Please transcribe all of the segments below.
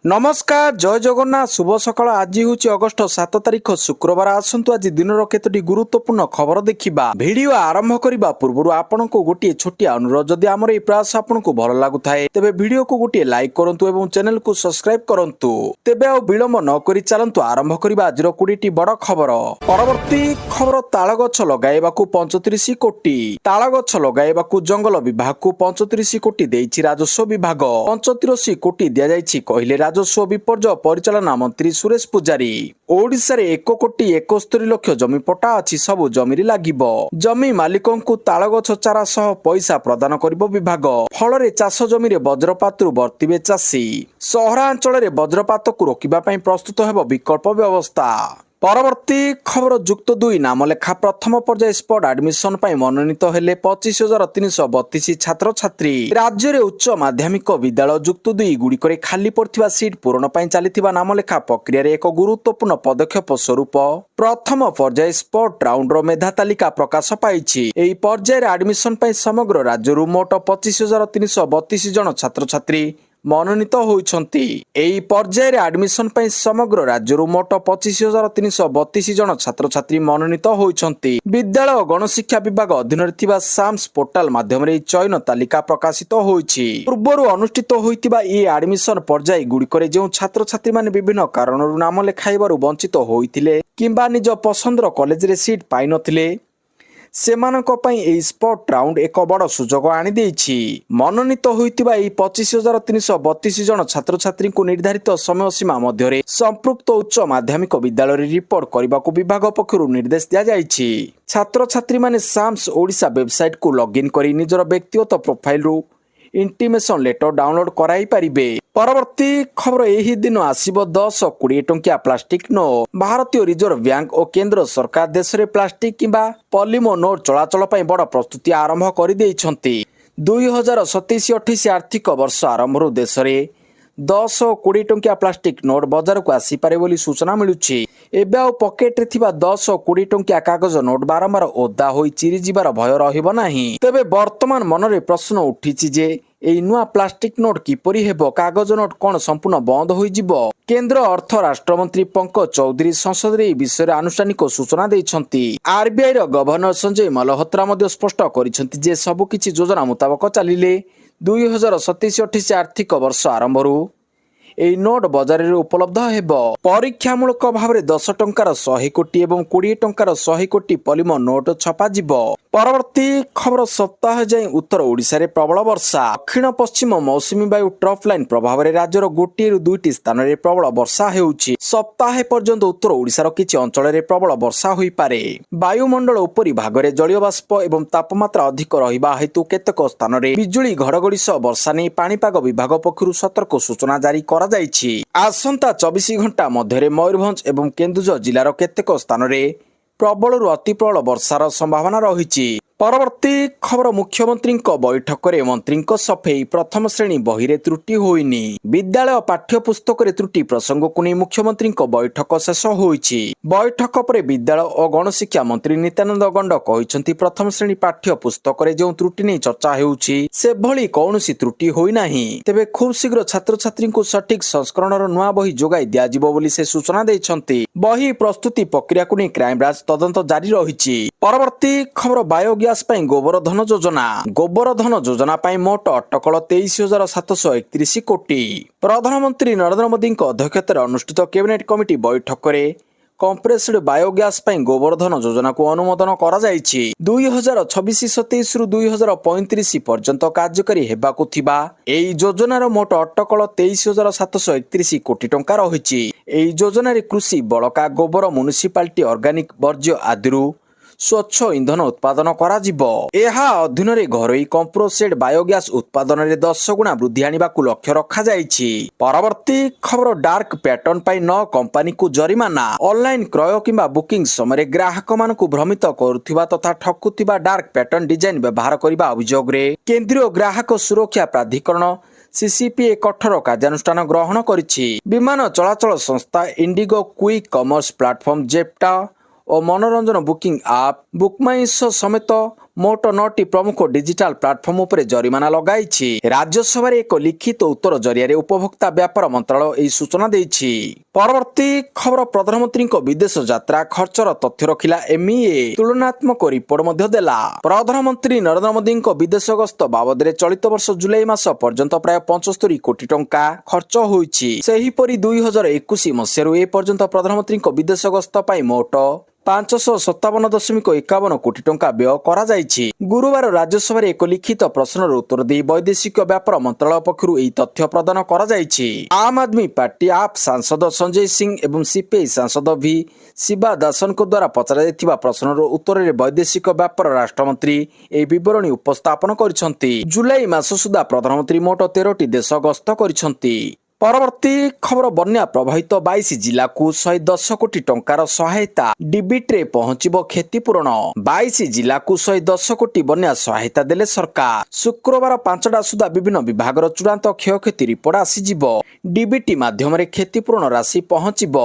नमस्कार जय जगन्नाथ शुभ सकाळ आज हूँ अगस्ट 7 तारिख शुक्रवार आसतु आज दिन केतोटी गुरुत्वपूर्ण खबर देखा भिडियो आरंभ करने पूर्व आपण को गोटे छोटिया अनुरोध जदि आम ये प्रयास आपन को भल लगुए तेज भिडियो को गोटे लाइक करूँ और चैनल को सब्सक्राइब करूँ तेज आ विलंब नक चलतु आरंभ करवा आज 20टी बड़ खबर परवर्ती खबर ताल गछ लगाइबा 35 कोटी ताल गछ लगाइबा जंगल विभाग को 35 कोटी देइछि राजस्व विभाग 35 कोटी दिया जाइछि कहिले राजस्व विपर्य परिचालना मंत्री सुरेश पूजारी ओडिशा रे 1 कोटी 71 लाख जमी पट्टा अछि सबु जमी लागिबो जमी मालिकों को ताल गछ चारा सह पैसा प्रदान करिबो विभाग फल रे चाष जमी रे वज्रपात वर्तिबे चाषी सहरांचल रे वज्रपात को रोकिबा पई प्रस्तुत हेबो विकल्प व्यवस्था परवर्ती खबर जुक्त 2 नाम लेखा प्रथम पर्याय स्पॉट एडमिशन पाई मनोनीत हेले 25,332 छात्र छात्री राज्य रे उच्च माध्यमिक विद्यालय जुक्त 2 गुड़िक खाली पड़थिबा सीट पूरण पाई चलिथिबा नाम लेखा प्रक्रिया रे एक गुरुत्वपूर्ण पदक्षेप स्वरूप प्रथम पर्याय स्पॉट राउंड रो मेधा तालिका प्रकाश पाइछि एही पर्याय रे एडमिशन पाई समग्र राज्य रु मोट 25,332 जन छात्र छात्री मनोनीत होइछंती एही पर्याय रे एडमिशन पाई समग्र राज्य रु मोट 25,332 जन छात्र छात्री मनोनीत होइछंती विद्यालय और गणशिक्षा विभाग अधीन रे थिबा साम्स पोर्टाल माध्यम रे चयन तालिका प्रकाशित होइछि पूर्वरु अनुष्ठित होइतिबा ई एडमिशन पर्याय गुड़िक रे जो छात्र छात्री माने विभिन्न कारणरु नाम लेखाइबारु वंचित होइतिले किंबा निज पसंदर कॉलेज रे सीट पाइ नथिले सेमानक पई एही स्पॉट राउंड एक बड़ सुजोग आनी देछि मनोनीत होइतिबा एही 25,332 जन छात्र छात्री को निर्धारित समय सीमा मध्य रे संपृक्त उच्च माध्यमिक विद्यालय रे रिपोर्ट करबाको विभाग पक्षरु निर्देश दिया जाइछि छात्र छात्री माने साम्स ओडिशा वेबसाइट को लॉगिन करी निजर व्यक्तिगत प्रोफाइल रु इंटीमेशन लेटर डाउनलोड कराई पारिबे परवर्ती खबर एही दिन आसीबो 10-20 टंकिया प्लास्टिक नोट भारतीय रिजर्व बैंक और केंद्र सरकार देश रे प्लास्टिक किंबा पॉलीमर नोट चलाचल पई बड़ प्रस्तुति आरंभ करि दैछंती 2027-28 आर्थिक वर्ष आरंभरु देश रे 10-20 टंकिया प्लास्टिक नोट बाजार को आसी पारे बोली सूचना मिलुछि एबे आ पॉकेट रे थिबा 10-20 टंकिया कागज नोट बारंबार ओदा होई चिरी जिबार भय रहिबो नाही तेबे वर्तमान मन रे प्रश्न उठिछि जे एई नुआ प्लास्टिक नोट किपरि हेबो कागज नोट कोन संपूर्ण बंद होई जिवो केंद्र अर्थ राष्ट्र मंत्री पंकज चौधरी संसद रे विषय रे आनुष्ठानिक सूचना दैछंती आरबीआई रो गवर्नर संजय मल्होत्रा मध्ये स्पष्ट करिसंती जे सब किछि योजना मुताबिक चलिले 2027-28 आर्थिक वर्ष आरंभरु एई नोट बाजार रे उपलब्ध हेबो परीक्षामूलक भाव में 10 टंकार 100 कोटी एवं 20 टंकार 100 कोटी पॉलीमर नोट छपा जिवो परवर्ती खबर सप्ताह जाए उत्तर ओडिशा रे प्रबल वर्षा दक्षिण पश्चिम मौसुमी वायु ट्रफ लाइन प्रभाव रे राज्यर गोटे रु 2टी स्थान रे प्रबल वर्षा हेउछि सप्ताह पर्यंत उत्तर ओडिशा रो किछि अंचल रे प्रबल वर्षा होई पारे वायुमंडल उपरी भाग रे जलीय बाष्प एवं तापमात्रा अधिक रहिबा हेतु केतेक स्थान रे बिजुली घड़घड़ी सह वर्षा नै पाणीपाग विभाग पक्षरु सतर्क सूचना जारी करा जाइछि आसंता 24 घंटा मध्य मयूरभंज एवं केन्दुझर जिलार केतेक स्थान रे प्रबल अति प्रबल वर्षार संभावना रही परवर्ती खबर मुख्यमंत्री बैठक में मंत्री सफेई प्रथम श्रेणी बही रे त्रुटि होइनी विद्यालय पाठ्य पुस्तक रे त्रुटि प्रसंग को नहीं मुख्यमंत्री बैठक शेष होइछि बैठक पर विद्यालय और गणशिक्षा मंत्री नित्यानंद गंड कहिसंती प्रथम श्रेणी पाठ्य पुस्तक रे जो त्रुटि नहीं चर्चा हेउछि से भली कौनसी त्रुटि होई नाही तेबे खूब शीघ्र छात्र छात्री को सठिक संस्करणर नुआ बही जोगाई दिया जिवो बोली से सूचना दैछंती बही प्रस्तुति प्रक्रिया को नहीं क्राइम ब्रांच तदंत जारी रहिछि परवर्ती खबर बायोग्यास पाई गोबर धन योजना पाई मोट अटकल 23,731 कोटी प्रधानमंत्री नरेंद्र मोदी अध्यक्षतार अनुष्ठित कैबिनेट कमिटी बैठक में कंप्रेस्ड बायोगैस पाई गोबर धन योजना को अनुमोदन करा जाइछि 2026-27 रु 2035 पर्यंत कार्यकारी हेबाकु थिबा एई योजनार मोट अटकल 23,731 कोटी टंका रहिछि एई योजना रे कृषि बळका गोबर म्युनिसिपालिटी ऑर्गेनिक वर्ज्य आदिरु स्वच्छ इंधन उत्पादन करा जिवो एहा अधीन रे घरोई कंप्रोसेड बायोगैस उत्पादन रे 10 गुणा वृद्धि आनिबाकु लक्ष्य रखा जाइछि परवर्ती खबर डार्क पैटर्न पाई 9 कंपनी को जरिमाना ऑनलाइन क्रय किंबा बुकिंग समय ग्राहक मान को भ्रमित करुथिबा तथा ठकुथिबा डार्क पैटर्न डिजाइन व्यवहार करिबा अभियोग रे केंद्रीय ग्राहक सुरक्षा प्राधिकरण सीसीपीए कठोर कार्यानुष्ठान ग्रहण करिछि विमान चलाचल संस्था इंडिगो क्विक कॉमर्स प्लेटफॉर्म जेप्टा और मनोरंजन बुकिंग आप बुकमाई समेत ମୋଟ 9ଟି ପ୍ରମୁଖ ଡିଜିଟାଲ ପ୍ଲାଟଫର୍ମ ଉପରେ ଜରିମାନା ଲଗାଇଛି। ରାଜ୍ୟସଭାରେ ଏକ ଲିଖିତ ଉତ୍ତର ଜରିଆରେ ଉପଭୋକ୍ତା ବ୍ୟାପାର ମନ୍ତ୍ରଣାଳୟ ଏହି ସୂଚନା ଦେଇଛି। ପରବର୍ତ୍ତୀ ଖବର, ପ୍ରଧାନମନ୍ତ୍ରୀଙ୍କ ବିଦେଶ ଯାତ୍ରା ଖର୍ଚ୍ଚର ତଥ୍ୟ ରଖିଲା ଏମ୍ଇଏ। ତୁଳନାତ୍ମକ ରିପୋର୍ଟ ମଧ୍ୟ ଦେଲା। ପ୍ରଧାନମନ୍ତ୍ରୀ ନରେନ୍ଦ୍ର ମୋଦିଙ୍କ ବିଦେଶ ଗସ୍ତ ବାବଦରେ ଚଳିତ ବର୍ଷ ଜୁଲାଇ ମାସ ପର୍ଯ୍ୟନ୍ତ ପ୍ରାୟ 75 କୋଟି ଟଙ୍କା ଖର୍ଚ୍ଚ ହୋଇଛି। ସେହିପରି 2021 ମସିହାରୁ ଏ ପର୍ଯ୍ୟନ୍ତ ପ୍ରଧାନମନ୍ତ୍ରୀଙ୍କ ବିଦେଶ ଗସ୍ତ ପାଇଁ ମୋଟ 557.51 କୋଟି ଟଙ୍କା ବ୍ୟୟ କରାଯାଇଛି। ଗୁରୁବାର ରାଜ୍ୟସଭାରେ ଏକ ଲିଖିତ ପ୍ରଶ୍ନର ଉତ୍ତର ଦେଇ ବୈଦେଶିକ ବ୍ୟାପାର ମନ୍ତ୍ରଣାଳୟ ପକ୍ଷରୁ ଏହି ତଥ୍ୟ ପ୍ରଦାନ କରାଯାଇଛି। ଆମ୍ ଆଦମୀ ପାର୍ଟି ଆପ୍ ସାଂସଦ ସଞ୍ଜୟ ସିଂ ଏବଂ ସିପିଆଇ ସାଂସଦ ଭି ଶିବା ଦାସଙ୍କ ଦ୍ୱାରା ପଚରାଯାଇଥିବା ପ୍ରଶ୍ନର ଉତ୍ତରରେ ବୈଦେଶିକ ବ୍ୟାପାର ରାଷ୍ଟ୍ରମନ୍ତ୍ରୀ ଏହି ବିବରଣୀ ଉପସ୍ଥାପନ କରିଛନ୍ତି। ଜୁଲାଇ ମାସ ସୁଦ୍ଧା ପ୍ରଧାନମନ୍ତ୍ରୀ ମୋଟ 13ଟି ଦେଶ ଗସ୍ତ କରିଛନ୍ତି। ପରବର୍ତ୍ତୀ ଖବର, ବନ୍ୟା ପ୍ରଭାବିତ 22 ଜିଲ୍ଲାକୁ 110 କୋଟି ଟଙ୍କାର ସହାୟତା। ଡିବିଟିରେ ପହଞ୍ଚିବ କ୍ଷତିପୂରଣ। 22 ଜିଲ୍ଲାକୁ 110 କୋଟି ବନ୍ୟା ସହାୟତା ଦେଲେ ସରକାର। ଶୁକ୍ରବାର 5ଟା ସୁଦ୍ଧା ବିଭିନ୍ନ ବିଭାଗର ଚୂଡାନ୍ତ କ୍ଷୟକ୍ଷତି ରିପୋର୍ଟ ଆସିଯିବ। ଡିବିଟି ମାଧ୍ୟମରେ କ୍ଷତିପୂରଣ ରାଶି ପହଞ୍ଚିବ।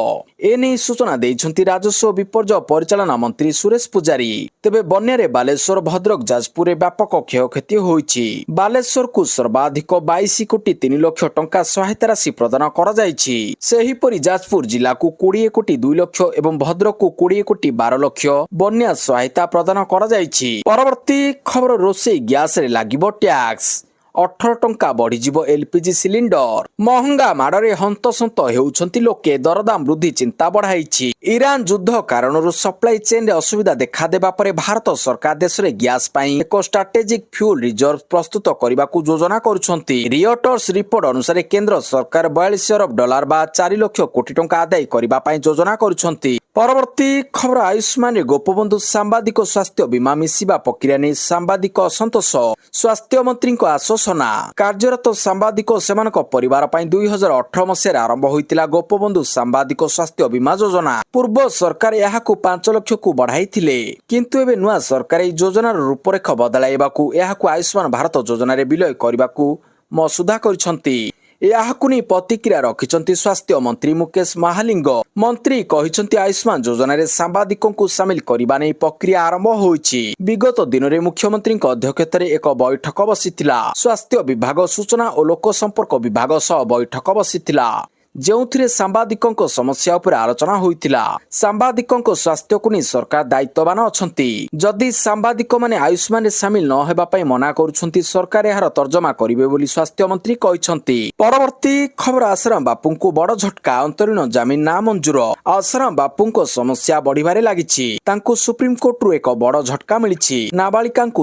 ଏନେଇ ସୂଚନା ଦେଇଛନ୍ତି ରାଜସ୍ୱ ବିପର୍ଯ୍ୟୟ ପରିଚାଳନା ମନ୍ତ୍ରୀ ସୁରେଶ ପୂଜାରୀ। ତେବେ ବନ୍ୟାରେ ବାଲେଶ୍ୱର, ଭଦ୍ରକ, ଯାଜପୁରରେ ବ୍ୟାପକ କ୍ଷୟକ୍ଷତି ହୋଇଛି। ବାଲେଶ୍ୱରକୁ ସର୍ବାଧିକ 22 କୋଟି 3 ଲକ୍ଷ ଟଙ୍କା ସହାୟତା ରାଶି ପ୍ରଦାନ କରାଯାଇଛି। ସେହିପରି ଯାଜପୁର ଜିଲ୍ଲାକୁ 20 କୋଟି 2 ଲକ୍ଷ ଏବଂ ଭଦ୍ରକକୁ 20 କୋଟି 12 ଲକ୍ଷ ବନ୍ୟା ସହାୟତା ପ୍ରଦାନ କରାଯାଇଛି। ପରବର୍ତ୍ତୀ ଖବର, ରୋଷେଇ ଗ୍ୟାସରେ ଲାଗିବ ଟ୍ୟାକ୍ସ। 18 ଟଙ୍କା ବଢିଯିବ ଏଲପିଜି ସିଲିଣ୍ଡର। ମହଙ୍ଗା ମାଡରେ ହନ୍ତସନ୍ତ ହେଉଛନ୍ତି ଲୋକେ। ଦରଦାମ ବୃଦ୍ଧି ଚିନ୍ତା ବଢାଇଛି। ଇରାନ ଯୁଦ୍ଧ କାରଣରୁ ସପ୍ଲାଇ ଚେନ୍ରେ ଅସୁବିଧା ଦେଖାଦେବା ପରେ ଭାରତ ସରକାର ଦେଶରେ ଗ୍ୟାସ ପାଇଁ ଏକ ଷ୍ଟ୍ରାଟେଜିକ ଫ୍ୟୁଲ ରିଜର୍ଭ ପ୍ରସ୍ତୁତ କରିବାକୁ ଯୋଜନା କରୁଛନ୍ତି। ରିଅଟର୍ସ ରିପୋର୍ଟ ଅନୁସାରେ କେନ୍ଦ୍ର ସରକାର 42 ଅରବ ଡଲାର ବା 4 ଲକ୍ଷ କୋଟି ଟଙ୍କା ଆଦାୟ କରିବା ପାଇଁ ଯୋଜନା କରୁଛନ୍ତି। ପରବର୍ତ୍ତୀ ଖବର, ଆୟୁଷ୍ମାନରେ ଗୋପବନ୍ଧୁ ସାମ୍ବାଦିକ ସ୍ୱାସ୍ଥ୍ୟ ବୀମା ମିଶିବା ପ୍ରକ୍ରିୟା ନେଇ ସାମ୍ବାଦିକ ଅସନ୍ତୋଷ। ସ୍ୱାସ୍ଥ୍ୟ ମନ୍ତ୍ରୀଙ୍କ ଆଶ୍ୱାସନା। କାର୍ଯ୍ୟରତ ସାମ୍ବାଦିକ ଓ ସେମାନଙ୍କ ପରିବାର ପାଇଁ 2018 ମସିହାରେ ଆରମ୍ଭ ହୋଇଥିଲା ଗୋପବନ୍ଧୁ ସାମ୍ବାଦିକ ସ୍ୱାସ୍ଥ୍ୟ ବୀମା ଯୋଜନା। ପୂର୍ବ ସରକାର ଏହାକୁ 5 ଲକ୍ଷକୁ ବଢାଇଥିଲେ, କିନ୍ତୁ ଏବେ ନୂଆ ସରକାର ଏହି ଯୋଜନାର ରୂପରେଖ ବଦଳାଇବାକୁ ଏହାକୁ ଆୟୁଷ୍ମାନ ଭାରତ ଯୋଜନାରେ ବିଲୟ କରିବାକୁ ମସୁଧା କରିଛନ୍ତି। ଏହାକୁ ନେଇ ପ୍ରତିକ୍ରିୟା ରଖିଛନ୍ତି ସ୍ୱାସ୍ଥ୍ୟ ମନ୍ତ୍ରୀ ମୁକେଶ ମହାଲିଙ୍ଗ। ମନ୍ତ୍ରୀ କହିଛନ୍ତି, ଆୟୁଷ୍ମାନ ଯୋଜନାରେ ସାମ୍ବାଦିକଙ୍କୁ ସାମିଲ କରିବା ନେଇ ପ୍ରକ୍ରିୟା ଆରମ୍ଭ ହୋଇଛି। ବିଗତ ଦିନରେ ମୁଖ୍ୟମନ୍ତ୍ରୀଙ୍କ ଅଧ୍ୟକ୍ଷତାରେ ଏକ ବୈଠକ ବସିଥିଲା। ସ୍ୱାସ୍ଥ୍ୟ ବିଭାଗ, ସୂଚନା ଓ ଲୋକ ସମ୍ପର୍କ ବିଭାଗ ସହ ବୈଠକ ବସିଥିଲା, ଯେଉଁଥିରେ ସାମ୍ବାଦିକଙ୍କ ସମସ୍ୟା ଉପରେ ଆଲୋଚନା ହୋଇଥିଲା। ସାମ୍ବାଦିକଙ୍କ ସ୍ୱାସ୍ଥ୍ୟକୁ ନେଇ ସରକାର ଦାୟିତ୍ୱବାନ ଅଛନ୍ତି। ଯଦି ସାମ୍ବାଦିକମାନେ ଆୟୁଷ୍ମାନରେ ସାମିଲ ନ ହେବା ପାଇଁ ମନା କରୁଛନ୍ତି, ସରକାର ଏହାର ତର୍ଜମା କରିବେ ବୋଲି ସ୍ୱାସ୍ଥ୍ୟ ମନ୍ତ୍ରୀ କହିଛନ୍ତି। ପରବର୍ତ୍ତୀ ଖବର, ଆଶାରାମ ବାପୁଙ୍କୁ ବଡ ଝଟକା। ଅନ୍ତରୀଣ ଜାମିନ ନାମଞ୍ଜୁର। ଆଶାରାମ ବାପୁଙ୍କ ସମସ୍ୟା ବଢିବାରେ ଲାଗିଛି। ତାଙ୍କୁ ସୁପ୍ରିମକୋର୍ଟରୁ ଏକ ବଡ ଝଟକା ମିଳିଛି। ନାବାଳିକାଙ୍କୁ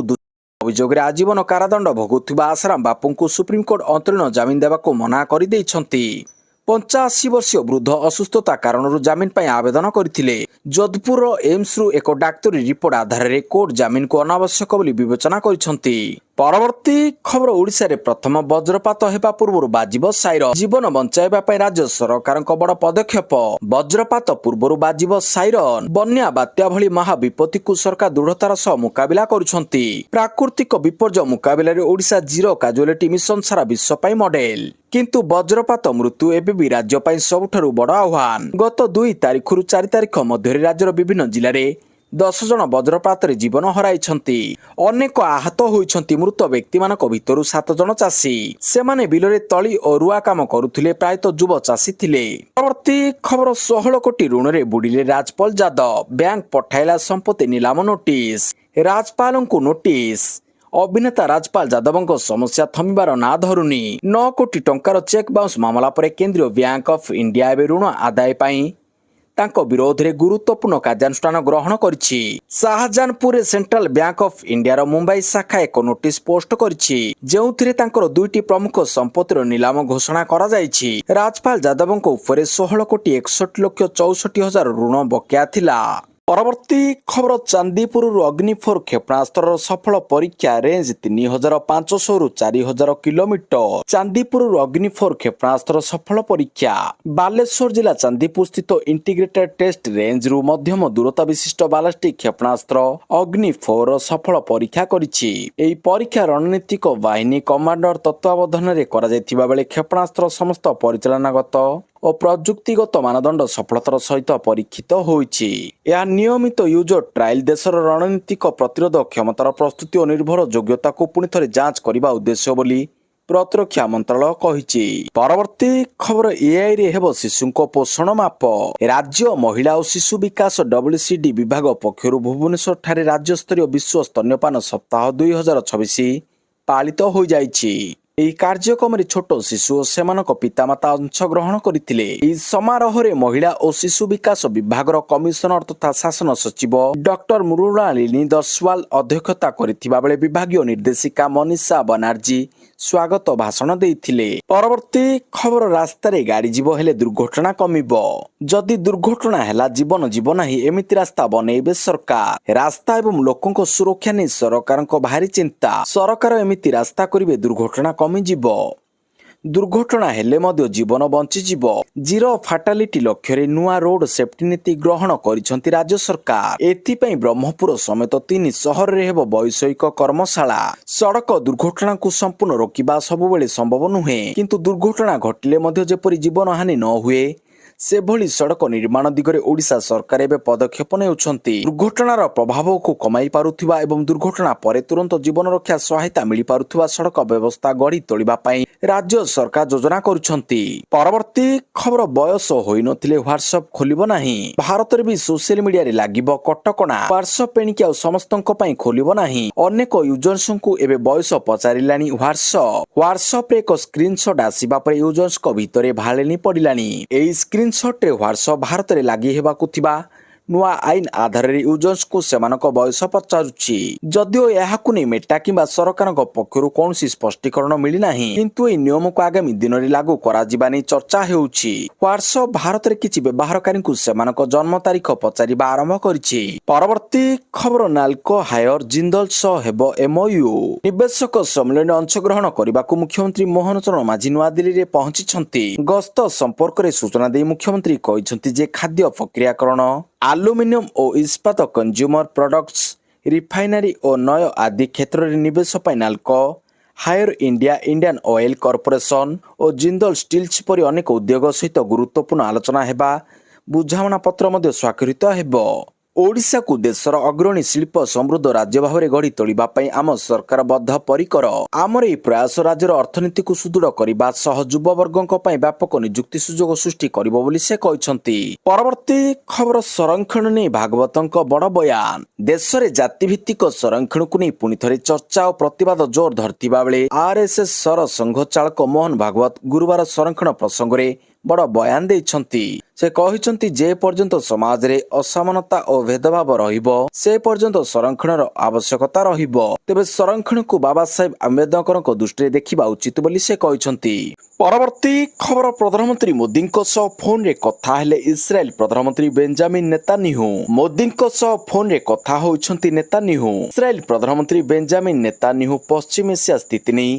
ଅଭିଯୋଗରେ ଆଜୀବନ କାରାଦଣ୍ଡ ଭୋଗୁଥିବା ଆଶାରାମ ବାପୁଙ୍କୁ ସୁପ୍ରିମକୋର୍ଟ ଅନ୍ତରୀଣ ଜାମିନ ଦେବାକୁ ମନା କରିଦେଇଛନ୍ତି। 85 ବର୍ଷୀୟ ବୃଦ୍ଧ ଅସୁସ୍ଥତା କାରଣରୁ ଜାମିନ ପାଇଁ ଆବେଦନ କରିଥିଲେ। ଯୋଧପୁରର ଏମ୍ସରୁ ଏକ ଡାକ୍ତରୀ ରିପୋର୍ଟ ଆଧାରରେ କୋର୍ଟ ଜାମିନକୁ ଅନାବଶ୍ୟକ ବୋଲି ବିବେଚନା କରିଛନ୍ତି। ପରବର୍ତ୍ତୀ ଖବର, ଓଡ଼ିଶାରେ ପ୍ରଥମ ବଜ୍ରପାତ ହେବା ପୂର୍ବରୁ ବାଜିବ ସାଇରନ। ଜୀବନ ବଞ୍ଚାଇବା ପାଇଁ ରାଜ୍ୟ ସରକାରଙ୍କ ବଡ ପଦକ୍ଷେପ। ବଜ୍ରପାତ ପୂର୍ବରୁ ବାଜିବ ସାଇରନ। ବନ୍ୟା, ବାତ୍ୟା ଭଳି ମହାବିପତ୍ତିକୁ ସରକାର ଦୃଢତାର ସହ ମୁକାବିଲା କରୁଛନ୍ତି। ପ୍ରାକୃତିକ ବିପର୍ଯ୍ୟୟ ମୁକାବିଲାରେ ଓଡ଼ିଶା ଜିରୋ କାଜୁଆଲିଟି ମିଶନ ସାରା ବିଶ୍ୱ ପାଇଁ ମଡେଲ। କିନ୍ତୁ ବଜ୍ରପାତ ମୃତ୍ୟୁ ଏବେ ବି ରାଜ୍ୟ ପାଇଁ ସବୁଠାରୁ ବଡ ଆହ୍ୱାନ। ଗତ 2 ତାରିଖରୁ 4 ତାରିଖ ମଧ୍ୟରେ ରାଜ୍ୟର ବିଭିନ୍ନ ଜିଲ୍ଲାରେ 10 ଜଣ ବଜ୍ରପାତରେ ଜୀବନ ହରାଇଛନ୍ତି। ଅନେକ ଆହତ ହୋଇଛନ୍ତି। ମୃତ ବ୍ୟକ୍ତିମାନଙ୍କ ଭିତରୁ 7 ଜଣ ଚାଷୀ। ସେମାନେ ବିଲରେ ତଳି ଓ ରୁଆ କାମ କରୁଥିଲେ। ପ୍ରାୟତଃ ଯୁବ ଚାଷୀ ଥିଲେ। ପରବର୍ତ୍ତୀ ଖବର, 16 କୋଟି ଋଣରେ ବୁଡ଼ିଲେ ରାଜପାଲ ଯାଦବ। ବ୍ୟାଙ୍କ ପଠାଇଲା ସମ୍ପତ୍ତି ନିଲାମ ନୋଟିସ। ରାଜପାଲଙ୍କୁ ନୋଟିସ। ଅଭିନେତା ରାଜପାଲ ଯାଦବଙ୍କ ସମସ୍ୟା ଥମିବାର ନାଁ ଧରୁନି। 9 କୋଟି ଟଙ୍କାର ଚେକ୍ ବାଉନ୍ସ ମାମଲା ପରେ କେନ୍ଦ୍ରୀୟ ବ୍ୟାଙ୍କ ଅଫ୍ ଇଣ୍ଡିଆ ଏବେ ଋଣ ଆଦାୟ ପାଇଁ ତାଙ୍କ ବିରୋଧରେ ଗୁରୁତ୍ୱପୂର୍ଣ୍ଣ କାର୍ଯ୍ୟାନୁଷ୍ଠାନ ଗ୍ରହଣ କରିଛି। ଶାହଜାହାନପୁରରେ ସେଣ୍ଟ୍ରାଲ ବ୍ୟାଙ୍କ ଅଫ୍ ଇଣ୍ଡିଆର ମୁମ୍ବାଇ ଶାଖା ଏକ ନୋଟିସ ପୋଷ୍ଟ କରିଛି, ଯେଉଁଥିରେ ତାଙ୍କର 2ଟି ପ୍ରମୁଖ ସମ୍ପତ୍ତିର ନିଲାମ ଘୋଷଣା କରାଯାଇଛି। ରାଜପାଲ ଯାଦବଙ୍କ ଉପରେ 16 କୋଟି 61 ଲକ୍ଷ 64 ହଜାର ଋଣ ବକେୟା ଥିଲା। ପରବର୍ତ୍ତୀ ଖବର, ଚାନ୍ଦିପୁରରୁ ଅଗ୍ନି-4 କ୍ଷେପଣାସ୍ତ୍ରର ସଫଳ ପରୀକ୍ଷା। Range 3500ରୁ 4000 kilometre. ଚାନ୍ଦିପୁରରୁ ଅଗ୍ନି-4 କ୍ଷେପଣାସ୍ତ୍ର ସଫଳ ପରୀକ୍ଷା। ବାଲେଶ୍ୱର ଜିଲ୍ଲା ଚାନ୍ଦିପୁର ସ୍ଥିତ ଇଣ୍ଟିଗ୍ରେଟେଡ୍ ଟେଷ୍ଟ ରେଞ୍ଜରୁ ମଧ୍ୟମ ଦୂରତା ବିଶିଷ୍ଟ ବାଲାଷ୍ଟିକ୍ କ୍ଷେପଣାସ୍ତ୍ର ଅଗ୍ନି-4ର ସଫଳ ପରୀକ୍ଷା କରିଛି। ଏହି ପରୀକ୍ଷା ରଣନୀତିକ ବାହିନୀ କମାଣ୍ଡର ତତ୍ତ୍ୱାବଧାନରେ କରାଯାଇଥିବା ବେଳେ କ୍ଷେପଣାସ୍ତ୍ର ସମସ୍ତ ପରିଚାଳନାଗତ ଓ ପ୍ରଯୁକ୍ତିଗତ ମାନଦଣ୍ଡ ସଫଳତାର ସହିତ ପରୀକ୍ଷିତ ହୋଇଛି। ଏହା ନିୟମିତ ୟୁଜର ଟ୍ରାଏଲ ଦେଶର ରଣନୀତିକ ପ୍ରତିରୋଧ କ୍ଷମତାର ପ୍ରସ୍ତୁତି ଓ ନିର୍ଭର ଯୋଗ୍ୟତାକୁ ପୁଣି ଥରେ ଯାଞ୍ଚ କରିବା ଉଦ୍ଦେଶ୍ୟ ବୋଲି ପ୍ରତିରକ୍ଷା ମନ୍ତ୍ରାଳୟ କହିଛି। ପରବର୍ତ୍ତୀ ଖବର ଏଆଇରେ ହେବ ଶିଶୁଙ୍କ ପୋଷଣ ମାପ। ରାଜ୍ୟ ମହିଳା ଓ ଶିଶୁ ବିକାଶ WCD ବିଭାଗ ପକ୍ଷରୁ ଭୁବନେଶ୍ୱର ଠାରେ ରାଜ୍ୟସ୍ତରୀୟ ବିଶ୍ୱ ସ୍ତନ୍ୟପାନ ସପ୍ତାହ 2026 ପାଳିତ ହୋଇଯାଇଛି। ଏହି କାର୍ଯ୍ୟକ୍ରମରେ ଛୋଟ ଶିଶୁ ଓ ସେମାନଙ୍କ ପିତାମାତା ଅଂଶଗ୍ରହଣ କରିଥିଲେ। ଏହି ସମାରୋହରେ ମହିଳା ଓ ଶିଶୁ ବିକାଶ ବିଭାଗର କମିଶନର ତଥା ଶାସନ ସଚିବ ଡକ୍ଟର ମୃଣାଳିନୀ ଦସ୍ୱାଲ ଅଧ୍ୟକ୍ଷତା କରିଥିବା ବେଳେ ବିଭାଗୀୟ ନିର୍ଦ୍ଦେଶିକା ମନୀଷା ବାନାର୍ଜୀ ସ୍ୱାଗତ ଭାଷଣ ଦେଇଥିଲେ। ପରବର୍ତ୍ତୀ ଖବର ରାସ୍ତାରେ ଗାଡ଼ି ଯିବ ହେଲେ ଦୁର୍ଘଟଣା କମିବ। ଯଦି ଦୁର୍ଘଟଣା ହେଲା ଜୀବନ ଯିବ ନାହିଁ ଏମିତି ରାସ୍ତା ବନେଇବେ ସରକାର। ରାସ୍ତା ଏବଂ ଲୋକଙ୍କ ସୁରକ୍ଷା ନେଇ ସରକାରଙ୍କ ଭାରି ଚିନ୍ତା। ସରକାର ଏମିତି ରାସ୍ତା କରିବେ ଦୁର୍ଘଟଣା କମିଯିବ। ଦୁର୍ଘଟଣା ହେଲେ ମଧ୍ୟ ଜୀବନ ବଞ୍ଚିଯିବ। ଜିରୋ ଫାଟାଲିଟି ଲକ୍ଷ୍ୟରେ ନୂଆ ରୋଡ ସେଫ୍ଟି ନୀତି ଗ୍ରହଣ କରିଛନ୍ତି ରାଜ୍ୟ ସରକାର। ଏଥିପାଇଁ ବ୍ରହ୍ମପୁର ସମେତ 3 ସହରରେ ହେବ ବୈଷୟିକ କର୍ମଶାଳା। ସଡ଼କ ଦୁର୍ଘଟଣାକୁ ସମ୍ପୂର୍ଣ୍ଣ ରୋକିବା ସବୁବେଳେ ସମ୍ଭବ ନୁହେଁ, କିନ୍ତୁ ଦୁର୍ଘଟଣା ଘଟିଲେ ମଧ୍ୟ ଯେପରି ଜୀବନ ହାନି ନ ହୁଏ ସେଭଳି ସଡ଼କ ନିର୍ମାଣ ଦିଗରେ ଓଡ଼ିଶା ସରକାର ଏବେ ପଦକ୍ଷେପ ନେଉଛନ୍ତି। ଦୁର୍ଘଟଣାର ପ୍ରଭାବକୁ କମାଇ ପାରୁଥିବା ଏବଂ ଦୁର୍ଘଟଣା ପରେ ତୁରନ୍ତ ଜୀବନ ରକ୍ଷା ସହାୟତା ମିଳିପାରୁଥିବା ସଡ଼କ ବ୍ୟବସ୍ଥା ଗଢ଼ି ତୋଳିବା ପାଇଁ ରାଜ୍ୟ ସରକାର ଯୋଜନା କରୁଛନ୍ତି। ପରବର୍ତ୍ତୀ ଖବର ବୟସ ହୋଇନଥିଲେ ହ୍ୱାଟ୍ସଆପ୍ ଖୋଲିବ ନାହିଁ। ଭାରତରେ ବି ସୋସିଆଲ ମିଡିଆରେ ଲାଗିବ କଟକଣା। ହ୍ୱାଟ୍ସଆପ୍ ଏଣିକି ଆଉ ସମସ୍ତଙ୍କ ପାଇଁ ଖୋଲିବ ନାହିଁ। ଅନେକ ୟୁଜର୍ସଙ୍କୁ ଏବେ ବୟସ ପଚାରିଲାଣି ହ୍ୱାଟ୍ସଆପ୍ରେ ଏକ ସ୍କ୍ରିନଶଟ୍ ଆସିବା ପରେ ୟୁଜର୍ସଙ୍କ ଭିତରେ ଭାଳେଣି ପଡ଼ିଲାଣି। ଏହି ସ୍କ୍ରିନଶଟ୍ରେ ହ୍ୱାଟ୍ସଆପ୍ ଭାରତରେ ଲାଗି ହେବାକୁ ଥିବା ନୂଆ ଆଇନ ଆଧାରରେ ୟୁଜର୍ସଙ୍କୁ ସେମାନଙ୍କ ବୟସ ପଚାରୁଛି। ଯଦିଓ ଏହାକୁ ନେଇ ମେଟା କିମ୍ବା ସରକାରଙ୍କ ପକ୍ଷରୁ କୌଣସି ସ୍ପଷ୍ଟୀକରଣ ମିଳିନାହିଁ, କିନ୍ତୁ ଏହି ନିୟମକୁ ଆଗାମୀ ଦିନରେ ଲାଗୁ କରାଯିବା ନେଇ ଚର୍ଚ୍ଚା ହେଉଛି। ହ୍ୱାଟ୍ସଆପ୍ ଭାରତରେ କିଛି ବ୍ୟବହାରକାରୀଙ୍କୁ ସେମାନଙ୍କ ଜନ୍ମ ତାରିଖ ପଚାରିବା ଆରମ୍ଭ କରିଛି। ପରବର୍ତ୍ତୀ ଖବର ନାଲ୍କୋ ହାୟର ଜିନ୍ଦଲ ସହ ହେବ MOU। ନିବେଶକ ସମ୍ମିଳନୀରେ ଅଂଶଗ୍ରହଣ କରିବାକୁ ମୁଖ୍ୟମନ୍ତ୍ରୀ ମୋହନ ଚରଣ ମାଝୀ ନୂଆଦିଲ୍ଲୀରେ ପହଞ୍ଚିଛନ୍ତି। ଗସ୍ତ ସମ୍ପର୍କରେ ସୂଚନା ଦେଇ ମୁଖ୍ୟମନ୍ତ୍ରୀ କହିଛନ୍ତି ଯେ ଖାଦ୍ୟ ପ୍ରକ୍ରିୟାକରଣ, ଆଲୁମିନିୟମ ଓ ଇସ୍ପାତ, କନଜ୍ୟୁମର ପ୍ରଡକ୍ଟସ, ରିଫାଇନାରୀ ଓ ନୟ ଆଦି କ୍ଷେତ୍ରରେ ନିବେଶ ପାଇଁ NALCO Haier India, Indian Oil Corporation ଓ ଜିନ୍ଦଲ ଷ୍ଟିଲ୍ସ ପରି ଅନେକ ଉଦ୍ୟୋଗ ସହିତ ଗୁରୁତ୍ୱପୂର୍ଣ୍ଣ ଆଲୋଚନା ହେବା ବୁଝାମଣା ପତ୍ର ମଧ୍ୟ ସ୍ୱାକ୍ଷରିତ ହେବ। ଓଡ଼ିଶାକୁ ଦେଶର ଅଗ୍ରଣୀ ଶିଳ୍ପ ସମୃଦ୍ଧ ରାଜ୍ୟ ଭାବରେ ଗଢ଼ି ତୋଳିବା ପାଇଁ ଆମ ସରକାର ବଦ୍ଧପରିକର। ଆମର ଏହି ପ୍ରୟାସ ରାଜ୍ୟର ଅର୍ଥନୀତିକୁ ସୁଦୃଢ଼ କରିବା ସହ ଯୁବବର୍ଗଙ୍କ ପାଇଁ ବ୍ୟାପକ ନିଯୁକ୍ତି ସୁଯୋଗ ସୃଷ୍ଟି କରିବ ବୋଲି ସେ କହିଛନ୍ତି। ପରବର୍ତ୍ତୀ ଖବର ସଂରକ୍ଷଣ ନେଇ ଭାଗବତଙ୍କ ବଡ଼ ବୟାନ। ଦେଶରେ ଜାତିଭିତ୍ତିକ ସଂରକ୍ଷଣକୁ ନେଇ ପୁଣି ଥରେ ଚର୍ଚ୍ଚା ଓ ପ୍ରତିବାଦ ଜୋର ଧରିଥିବା ବେଳେ RSS ସର ସଂଘ ଚାଳକ ମୋହନ ଭାଗବତ ଗୁରୁବାର ସଂରକ୍ଷଣ ପ୍ରସଙ୍ଗରେ ବଡ଼ ବୟାନ ଦେଇଛନ୍ତି। ସେ କହିଛନ୍ତି ଯେ ପର୍ଯ୍ୟନ୍ତ ସମାଜରେ ଅସମାନତା ଓ ଭେଦଭାବ ରହିବ ସେ ପର୍ଯ୍ୟନ୍ତ ସଂରକ୍ଷଣର ଆବଶ୍ୟକତା ରହିବ। ତେବେ ସଂରକ୍ଷଣକୁ ବାବା ସାହେବ ଆମ୍ବେଦକରଙ୍କ ଦୃଷ୍ଟିରେ ଦେଖିବା ଉଚିତ ବୋଲି ସେ କହିଛନ୍ତି। ପରବର୍ତ୍ତୀ ଖବର ପ୍ରଧାନମନ୍ତ୍ରୀ ମୋଦିଙ୍କ ସହ ଫୋନରେ କଥା ହେଲେ ଇସ୍ରାଏଲ ପ୍ରଧାନମନ୍ତ୍ରୀ ବେଞ୍ଜାମିନ ନେତାନ୍ୟାହୁ। ମୋଦିଙ୍କ ସହ ଫୋନରେ କଥା ହୋଇଛନ୍ତି ନେତାନ୍ୟାହୁ। ଇସ୍ରାଏଲ ପ୍ରଧାନମନ୍ତ୍ରୀ ବେଞ୍ଜାମିନ ନେତାନ୍ୟାହୁ ପଶ୍ଚିମ ଏସିଆ ସ୍ଥିତି ନେଇ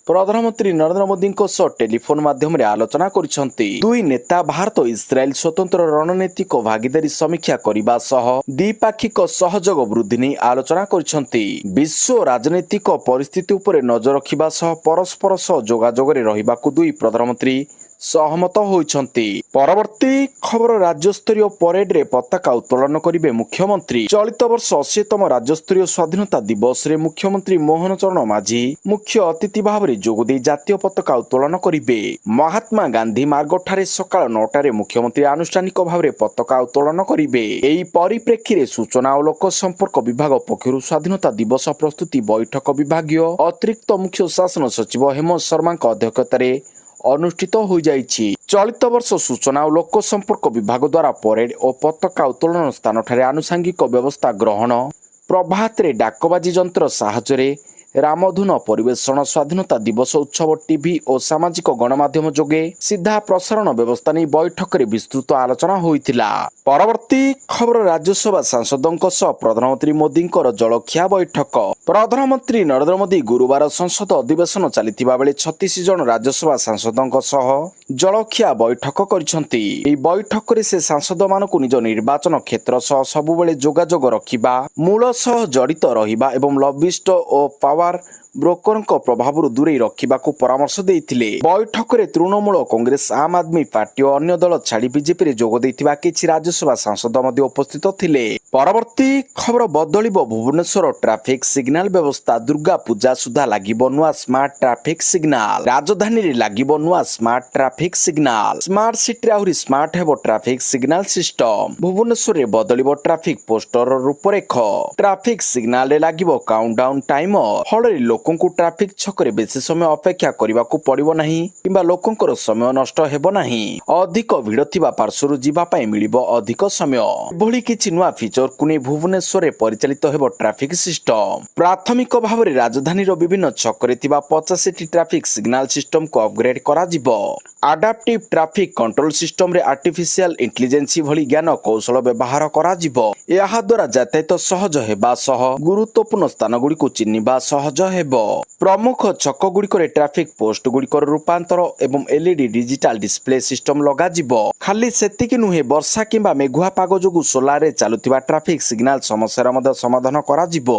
ପ୍ରଧାନମନ୍ତ୍ରୀ ନରେନ୍ଦ୍ର ମୋଦିଙ୍କ ସହ ଟେଲିଫୋନ ମାଧ୍ୟମରେ ଆଲୋଚନା କରିଛନ୍ତି। ଦୁଇ ନେତା ଭାରତ ଓ ଇସ୍ରାଏଲ ସ୍ୱତନ୍ତ୍ର ରଣନୈତିକ ଭାଗିଦାରୀ ସମୀକ୍ଷା କରିବା ସହ ଦ୍ୱିପାକ୍ଷିକ ସହଯୋଗ ବୃଦ୍ଧି ନେଇ ଆଲୋଚନା କରିଛନ୍ତି। ବିଶ୍ୱ ରାଜନୈତିକ ପରିସ୍ଥିତି ଉପରେ ନଜର ରଖିବା ସହ ପରସ୍ପର ସହ ଯୋଗାଯୋଗରେ ରହିବାକୁ ଦୁଇ ପ୍ରଧାନମନ୍ତ୍ରୀ ସହମତ ହୋଇଛନ୍ତି। ପରବର୍ତ୍ତୀ ଖବର ରାଜ୍ୟସ୍ତରୀୟ ପରେଡରେ ପତାକା ଉତ୍ତୋଳନ କରିବେ ମୁଖ୍ୟମନ୍ତ୍ରୀ। ଚଳିତ ବର୍ଷ 80ତମ ରାଜ୍ୟସ୍ତରୀୟ ସ୍ୱାଧୀନତା ଦିବସରେ ମୁଖ୍ୟମନ୍ତ୍ରୀ ମୋହନ ଚରଣ ମାଝୀ ମୁଖ୍ୟ ଅତିଥି ଭାବରେ ଯୋଗଦେଇ ଜାତୀୟ ପତାକା ଉତ୍ତୋଳନ କରିବେ। ମହାତ୍ମା ଗାନ୍ଧୀ ମାର୍ଗଠାରେ ସକାଳ 9ଟାରେ ମୁଖ୍ୟମନ୍ତ୍ରୀ ଆନୁଷ୍ଠାନିକ ଭାବରେ ପତାକା ଉତ୍ତୋଳନ କରିବେ। ଏହି ପରିପ୍ରେକ୍ଷୀରେ ସୂଚନା ଓ ଲୋକ ସମ୍ପର୍କ ବିଭାଗ ପକ୍ଷରୁ ସ୍ୱାଧୀନତା ଦିବସ ପ୍ରସ୍ତୁତି ବୈଠକ ବିଭାଗୀୟ ଅତିରିକ୍ତ ମୁଖ୍ୟ ଶାସନ ସଚିବ ହେମନ୍ତ ଶର୍ମାଙ୍କ ଅଧ୍ୟକ୍ଷତାରେ ଅନୁଷ୍ଠିତ ହୋଇଯାଇଛି। ଚଳିତ ବର୍ଷ ସୂଚନା ଓ ଲୋକ ସମ୍ପର୍କ ବିଭାଗ ଦ୍ୱାରା ପରେଡ ଓ ପତାକା ଉତ୍ତୋଳନ ସ୍ଥାନଠାରେ ଆନୁଷାଙ୍ଗିକ ବ୍ୟବସ୍ଥା ଗ୍ରହଣ, ପ୍ରଭାତରେ ଡାକବାଜି ଯନ୍ତ୍ର ସାହାଯ୍ୟରେ ରାମଧୁନ ପରିବେଷଣ, ସ୍ୱାଧୀନତା ଦିବସ ଉତ୍ସବ ଟିଭି ଓ ସାମାଜିକ ଗଣମାଧ୍ୟମ ଯୋଗେ ସିଧା ପ୍ରସାରଣ ବ୍ୟବସ୍ଥା ନେଇ ବୈଠକରେ ବିସ୍ତୃତ ଆଲୋଚନା ହୋଇଥିଲା। ପରବର୍ତ୍ତୀ ଖବର ରାଜ୍ୟସଭା ସାଂସଦଙ୍କ ସହ ପ୍ରଧାନମନ୍ତ୍ରୀ ମୋଦିଙ୍କର ଜଳଖିଆ ବୈଠକ। ପ୍ରଧାନମନ୍ତ୍ରୀ ନରେନ୍ଦ୍ର ମୋଦି ଗୁରୁବାର ସଂସଦ ଅଧିବେଶନ ଚାଲିଥିବା ବେଳେ 36 ଜଣ ରାଜ୍ୟସଭା ସାଂସଦଙ୍କ ସହ ଜଳଖିଆ ବୈଠକ କରିଛନ୍ତି। ଏହି ବୈଠକରେ ସେ ସାଂସଦମାନଙ୍କୁ ନିଜ ନିର୍ବାଚନ କ୍ଷେତ୍ର ସହ ସବୁବେଳେ ଯୋଗାଯୋଗ ରଖିବା, ମୂଳ ସହ ଜଡ଼ିତ ରହିବା ଏବଂ ଲବିଷ୍ଟ ଓ ପାୱାର ବ୍ରୋକରଙ୍କ ପ୍ରଭାବରୁ ଦୂରେଇ ରଖିବାକୁ ପରାମର୍ଶ ଦେଇଥିଲେ। ବୈଠକରେ ତୃଣମୂଳ କଂଗ୍ରେସ, ଆମ୍ ଆଦମୀ ପାର୍ଟି ଓ ଅନ୍ୟ ଦଳ ଛାଡ଼ି ବିଜେପିରେ ଯୋଗ ଦେଇଥିବା କିଛି ରାଜ୍ୟସଭା ସାଂସଦ ମଧ୍ୟ ଉପସ୍ଥିତ ଥିଲେ। ପରବର୍ତ୍ତୀ ଖବର ବଦଳିବ ଭୁବନେଶ୍ୱର ଟ୍ରାଫିକ ସିଗ୍ନାଲ ବ୍ୟବସ୍ଥା। ଦୁର୍ଗା ପୂଜା ସୁଦ୍ଧା ଲାଗିବ ନୂଆ ସ୍ମାର୍ଟ ଟ୍ରାଫିକ ସିଗ୍ନାଲ। ରାଜଧାନୀରେ ଲାଗିବ ନୂଆ ସ୍ମାର୍ଟ ଟ୍ରାଫିକ ସିଗ୍ନାଲ। ସ୍ମାର୍ଟ ସିଟିରେ ଆହୁରି ସ୍ମାର୍ଟ ହେବ ଟ୍ରାଫିକ ସିଗ୍ନାଲ ସିଷ୍ଟମ। ଭୁବନେଶ୍ୱରରେ ବଦଳିବ ଟ୍ରାଫିକ ପୋଷ୍ଟର ରୂପରେଖ। ଟ୍ରାଫିକ ସିଗ୍ନାଲରେ ଲାଗିବ କାଉଣ୍ଟଡାଉନ ଟାଇମର। ଫଳରେ ଲୋକଙ୍କୁ ଟ୍ରାଫିକ ଛକରେ ବେଶୀ ସମୟ ଅପେକ୍ଷା କରିବାକୁ ପଡ଼ିବ ନାହିଁ କିମ୍ବା ଲୋକଙ୍କର ସମୟ ନଷ୍ଟ ହେବ ନାହିଁ। ଅଧିକ ଭିଡ଼ ଥିବା ପାର୍ଶ୍ୱରୁ ଯିବା ପାଇଁ ମିଳିବ ଅଧିକ ସମୟ। ଏଭଳି କିଛି ନୂଆ ଫିଚରକୁ ନେଇ ଭୁବନେଶ୍ୱରରେ ପରିଚାଳିତ ହେବ ଟ୍ରାଫିକ ସିଷ୍ଟମ। ପ୍ରାଥମିକ ଭାବରେ ରାଜଧାନୀର ବିଭିନ୍ନ ଛକରେ ଥିବା 85ଟି ଟ୍ରାଫିକ ସିଗ୍ନାଲ ସିଷ୍ଟମକୁ ଅପଗ୍ରେଡ କରାଯିବ। ଆଡାପ୍ଟିଭ ଟ୍ରାଫିକ କଣ୍ଟ୍ରୋଲ ସିଷ୍ଟମରେ ଆର୍ଟିଫିସିଆଲ ଇଣ୍ଟେଲିଜେନ୍ସ ଭଳି ଜ୍ଞାନ କୌଶଳ ବ୍ୟବହାର କରାଯିବ। ଏହା ଦ୍ୱାରା ଯାତାୟାତ ସହଜ ହେବା ସହ ଗୁରୁତ୍ୱପୂର୍ଣ୍ଣ ସ୍ଥାନଗୁଡ଼ିକୁ ଚିହ୍ନିବା ସହଜ ହେବ। ପ୍ରମୁଖ ଛକଗୁଡ଼ିକରେ ଟ୍ରାଫିକ ପୋଷ୍ଟଗୁଡ଼ିକର ରୂପାନ୍ତର ଏବଂ ଏଲଇଡି ଡିଜିଟାଲ ଡିସପ୍ଲେ ସିଷ୍ଟମ ଲଗାଯିବ। ଖାଲି ସେତିକି ନୁହେଁ, ବର୍ଷା କିମ୍ବା ମେଘୁଆ ପାଗ ଯୋଗୁଁ ସୋଲାରରେ ଚାଲୁଥିବା ଟ୍ରାଫିକ ସିଗ୍ନାଲ ସମସ୍ୟାର ମଧ୍ୟ ସମାଧାନ କରାଯିବ।